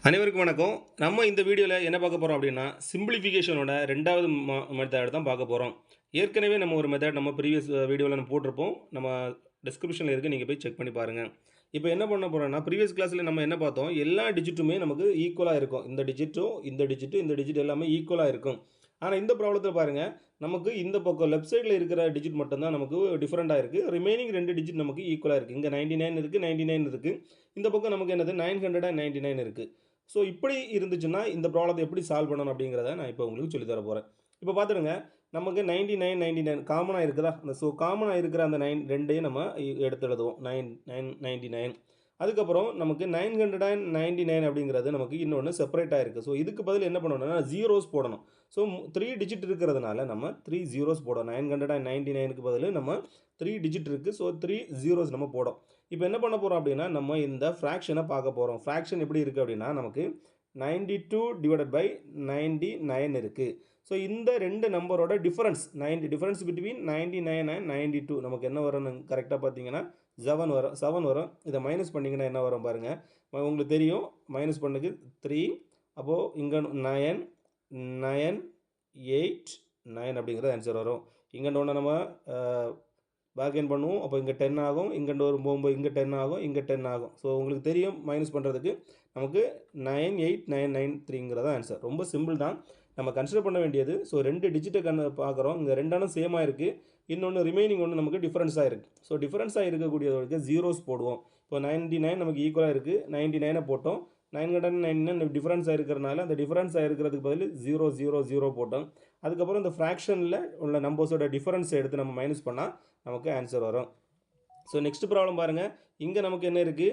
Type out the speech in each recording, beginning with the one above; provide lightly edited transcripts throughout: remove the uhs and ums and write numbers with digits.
அனைவருக்கும் வணக்கம். நம்ம இந்த வீடியோவில் என்ன பார்க்க போகிறோம் அப்படின்னா, சிம்பிளிஃபிகேஷனோட 2வது மெத்தட் தான் பார்க்க போகிறோம். ஏற்கனவே நம்ம ஒரு மெத்தட் நம்ம ப்ரீவியஸ் வீடியோவில் நம்ம போட்டிருப்போம். நம்ம டிஸ்கிரிப்ஷனில் இருக்குது, நீங்கள் போய் செக் பண்ணி பாருங்கள். இப்போ என்ன பண்ண போகிறோம்னா, ப்ரீவியஸ் கிளாஸில் நம்ம என்ன பார்த்தோம், எல்லா டிஜிட்டுமே நமக்கு ஈக்குவலாக இருக்கும். இந்த டிஜிட்டும் இந்த டிஜிட் எல்லாமே ஈக்குவலாக இருக்கும். ஆனால் இந்த ப்ராப்ளத்தில் பாருங்கள், நமக்கு இந்த பக்கம் லெஃப்ட் சைடில் இருக்கிற டிஜிட் மட்டும்தான் நமக்கு டிஃப்ரெண்ட்டாக இருக்குது. ரிமைனிங் 2 டிஜிட் நமக்கு ஈக்குவலாக இருக்குது. இங்கே 99 இருக்குது, 99 இருக்குது. இந்த பக்கம் நமக்கு என்னது 999 இருக்குது. ஸோ இப்படி இருந்துச்சுன்னா இந்த ப்ராப்ளத்தை எப்படி சால்வ் பண்ணணும் அப்படிங்கிறத நான் இப்போ உங்களுக்கு சொல்லி தர போகிறேன். இப்போ பார்த்துடுங்க, நமக்கு 99 காமனாக இருக்குதா, அந்த காமனாக இருக்கிற அந்த 2யும் நம்ம எடுத்து எழுதுவோம். 99. அதுக்கப்புறம் நமக்கு 999 அப்படிங்கிறது நமக்கு இன்னொன்று செப்பரேட்டாக இருக்குது. ஸோ இதுக்கு பதில் என்ன பண்ணணும்னா ஜீரோஸ் போடணும். ஸோ 3 டிஜிட் இருக்கிறதுனால நம்ம 3 ஜீரோஸ் போடணும். 999க்கு பதில் நம்ம 3 டிஜிட் இருக்குது. ஸோ 3 ஜீரோஸ் நம்ம போடும். இப்போ என்ன பண்ண போகிறோம் அப்படின்னா, நம்ம இந்த ஃப்ராக்ஷனை பார்க்க போகிறோம். ஃப்ராக்ஷன் எப்படி இருக்குது அப்படின்னா, நமக்கு 92/99 இருக்குது. ஸோ இந்த 2 நம்பரோட டிஃபரன்ஸ் டிஃபரன்ஸ் பிட்வீன் 99 அண்ட் 92 நமக்கு என்ன வரும்னு கரெக்டாக பார்த்தீங்கன்னா 7 வரும். இதை மைனஸ் பண்ணிங்கன்னா என்ன வரும் பாருங்கள். உங்களுக்கு தெரியும், மைனஸ் பண்ணுக்கு 3. அப்போது இங்கே 9, 9, 8, 9 அப்படிங்கிறது ஆன்சர் வரும். இங்கே ஒன்று நம்ம பேக்கெண்ட் பண்ணுவோம். அப்போ இங்கே 10 ஆகும். இங்கே ஒரு போகும்போது இங்கே 10 ஆகும், இங்கே 10 ஆகும். ஸோ உங்களுக்கு தெரியும், மைனஸ் பண்ணுறதுக்கு நமக்கு 98993 ஆன்சர். ரொம்ப சிம்பிள் தான். நம்ம கன்சிடர் பண்ண வேண்டியது, ஸோ 2 டிஜிட்டை பார்க்குறோம். இங்கே 2 சேமாக இருக்குது. இன்னொன்று ரிமைனிங் ஒன்று நமக்கு டிஃப்ரென்ஸாக இருக்குது. ஸோ டிஃப்ரென்ஸாக இருக்கக்கூடியவர்களுக்கு ஜீரோஸ் போடுவோம். இப்போ 99 நமக்கு ஈக்குவலாக இருக்குது. 99 போட்டோம். 999 டிஃப்ரென்ஸாக இருக்கிறனால அந்த டிஃப்ரென்ஸாக இருக்கிறதுக்கு பதில் 000 போட்டோம். அதுக்கப்புறம் இந்த ஃப்ராக்ஷனில் உள்ள நம்பர்ஸோட டிஃப்ரென்ஸை எடுத்து நம்ம மைனஸ் பண்ணால் நமக்கு ஆன்சர் வரும். ஸோ நெக்ஸ்ட் ப்ராப்ளம் பாருங்கள். இங்கே நமக்கு என்ன இருக்குது,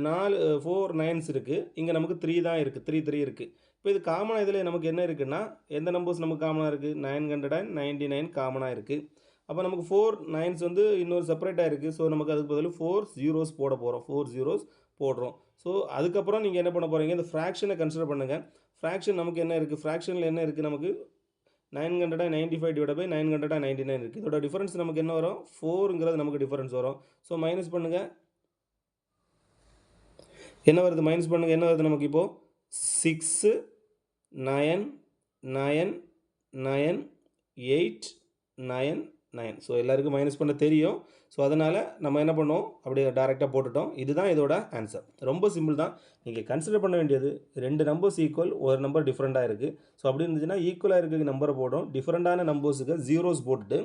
4 9s இருக்குது. இங்கே நமக்கு 3 தான் இருக்குது, 3 இருக்குது. இப்போ இது காமனாக இதில் நமக்கு என்ன இருக்குன்னா, எந்த நம்பர்ஸ் நமக்கு காமனாக இருக்குது, 999 காமனாக இருக்குது. அப்போ நமக்கு 4 9s வந்து இன்னொரு செப்பரேட்டாக இருக்குது. ஸோ நமக்கு அதுக்கு பதில் 4 ஜீரோஸ் போட போகிறோம். 4 ஜீரோஸ் போடுறோம். ஸோ அதுக்கப்புறம் நீங்கள் என்ன பண்ண போகிறீங்க, இந்த ஃப்ராக்ஷனை கன்சிடர் பண்ணுங்கள். ஃப்ராக்ஷன் நமக்கு என்ன இருக்குது, ஃப்ராக்ஷனில் என்ன இருக்குது, நமக்கு 995/999 இருக்குது. இதோட டிஃபரன்ஸ் நமக்கு என்ன வரும், 4ங்கிறது நமக்கு டிஃபரன்ஸ் வரும். ஸோ மைனஸ் பண்ணுங்கள், என்ன வருது, மைனஸ் பண்ணுங்கள், என்ன வருது நமக்கு இப்போது 6 9 9 9 8 9 9. ஸோ எல்லாருக்கும் மைனஸ் பண்ண தெரியும். ஸோ அதனால் நம்ம என்ன பண்ணோம், அப்படியே டேரெக்டாக போட்டுட்டோம். இதுதான் இதோட ஆன்சர். ரொம்ப சிம்பிள் தான். நீங்கள் கன்சிடர் பண்ண வேண்டியது 2 நம்பர்ஸ் ஈக்குவல், ஒரு நம்பர் டிஃப்ரெண்ட்டாக இருக்குது. ஸோ அப்படி இருந்துச்சுன்னா ஈக்குவலாக இருக்க நம்பரை போடும். டிஃப்ரெண்ட்டான நம்பர்ஸுக்கு ஜீரோஸ் போட்டுட்டு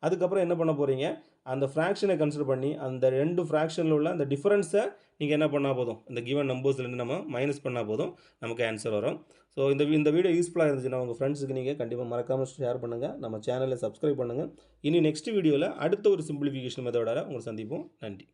அதுக்கப்புறம் என்ன பண்ண போகிறீங்க, அந்த ஃப்ராக்ஷனை கன்சிடர் பண்ணி அந்த 2 ஃப்ராக்ஷனில் உள்ள அந்த டிஃப்ரென்ஸை நீங்கள் என்ன பண்ணால் போதும், இந்த கிவன் நம்பர்ஸ்லேருந்து நம்ம மைனஸ் பண்ணால் போதும், நமக்கு ஆன்சர் வரும். ஸோ இந்த வீடியோ யூஸ்ஃபுல்லாக இருந்துச்சுன்னா உங்கள் ஃப்ரெண்ட்ஸுக்கு நீங்கள் கண்டிப்பாக மறக்காமல் ஷேர் பண்ணுங்கள். நம்ம சேனலை சப்ஸ்கிரைப் பண்ணுங்கள். இனி நெக்ஸ்ட் வீடியோவில் அடுத்த ஒரு சிம்பிளிஃபிகேஷன் மெத்தடோட உங்களை சந்திப்போம். நன்றி.